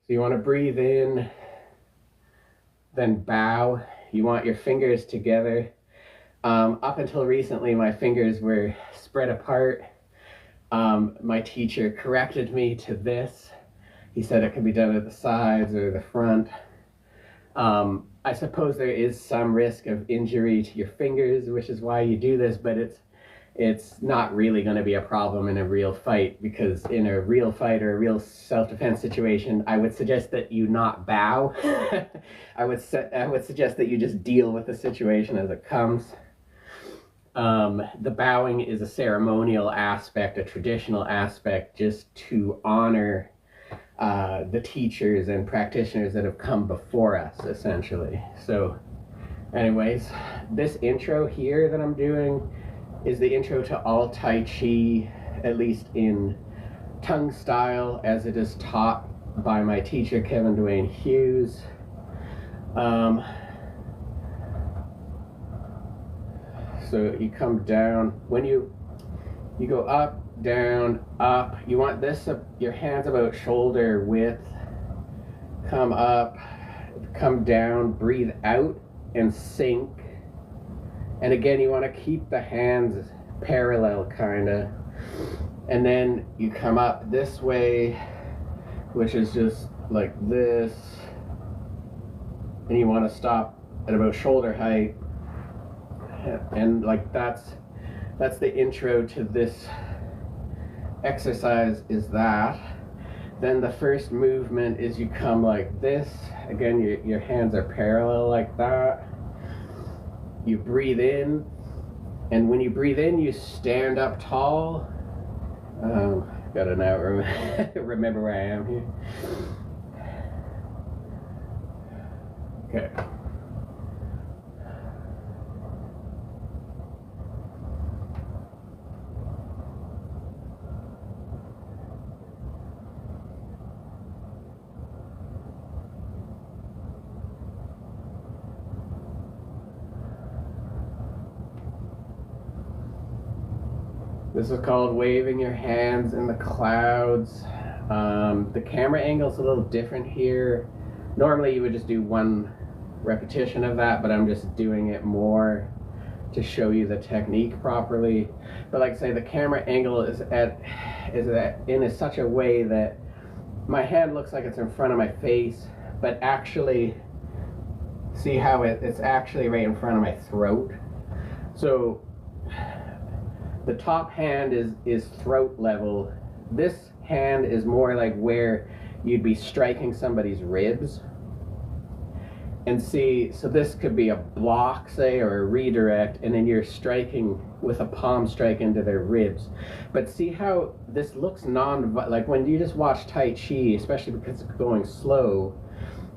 So you want to breathe in, then bow. You want your fingers together. Up until recently, my fingers were spread apart. My teacher corrected me to this. He said it can be done at the sides or the front. I suppose there is some risk of injury to your fingers, which is why you do this, but it's not really going to be a problem in a real fight, because in a real fight or a real self-defense situation, I would suggest that you not bow. I would suggest that you just deal with the situation as it comes. The bowing is a ceremonial aspect, a traditional aspect, just to honor the teachers and practitioners that have come before us, essentially. So anyways, this intro here that I'm doing is the intro to all Tai Chi, at least in tongue style, as it is taught by my teacher, Kevin Dwayne Hughes. So you come down, when you go up, down, up, you want this, your hands about shoulder width, come up, come down, breathe out and sink. And again, you want to keep the hands parallel, kind of. And then you come up this way, which is just like this. And you want to stop at about shoulder height. And like that's the intro to this exercise, is that. Then the first movement is you come like this. Again, your hands are parallel like that. You breathe in, and when you breathe in, you stand up tall. Gotta now remember where I am here. Okay. This is called waving your hands in the clouds. The camera angle is a little different here. Normally you would just do one repetition of that, but I'm just doing it more to show you the technique properly. But like I say, the camera angle is in such a way that my hand looks like it's in front of my face, but actually, see how it's actually right in front of my throat. So the top hand is throat level. This hand is more like where you'd be striking somebody's ribs. And see, so this could be a block, say, or a redirect, and then you're striking with a palm strike into their ribs. But see how this looks like when you just watch Tai Chi, especially because it's going slow,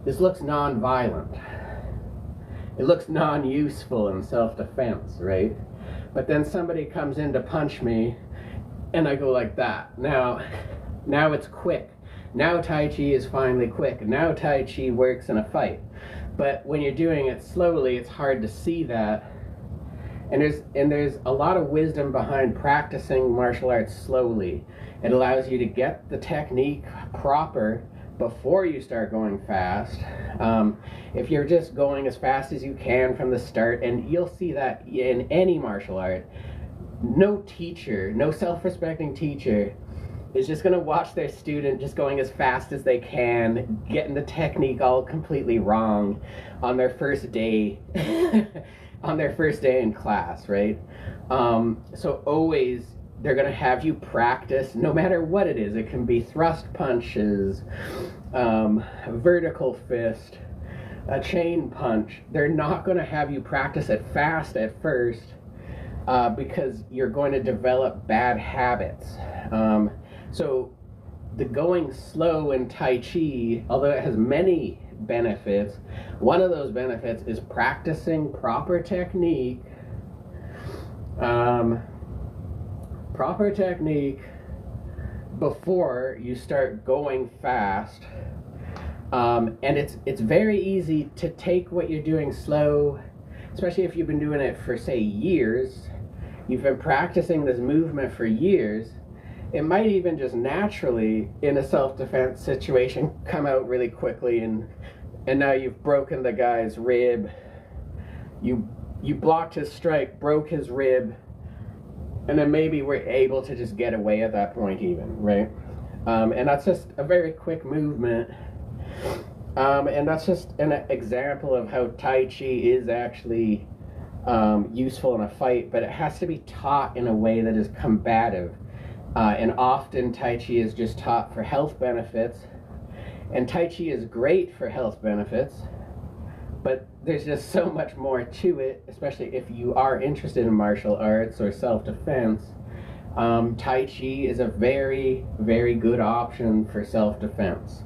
this looks non-violent. It looks non-useful in self-defense, right? But then somebody comes in to punch me, and I go like that. Now it's quick. Now Tai Chi is finally quick. Now Tai Chi works in a fight. But when you're doing it slowly, it's hard to see that. And there's a lot of wisdom behind practicing martial arts slowly. It allows you to get the technique proper before you start going fast. If you're just going as fast as you can from the start, and you'll see that in any martial art, no teacher, no self-respecting teacher is just going to watch their student just going as fast as they can, getting the technique all completely wrong on their first day on their first day in class, right? So always they're going to have you practice, no matter what it is. It can be thrust punches, vertical fist, a chain punch. They're not going to have you practice it fast at first, because you're going to develop bad habits. So the going slow in Tai Chi, although it has many benefits, one of those benefits is practicing proper technique. Proper technique before you start going fast. And it's very easy to take what you're doing slow, especially if you've been doing it for, say, years. You've been practicing this movement for years, it might even just naturally, in a self-defense situation, come out really quickly, and now you've broken the guy's rib. You blocked his strike, broke his rib, and then maybe we're able to just get away at that point even, right? And that's just a very quick movement. And that's just an example of how Tai Chi is actually useful in a fight, but it has to be taught in a way that is combative. And often Tai Chi is just taught for health benefits. And Tai Chi is great for health benefits, but there's just so much more to it, especially if you are interested in martial arts or self-defense. Tai Chi is a very, very good option for self-defense.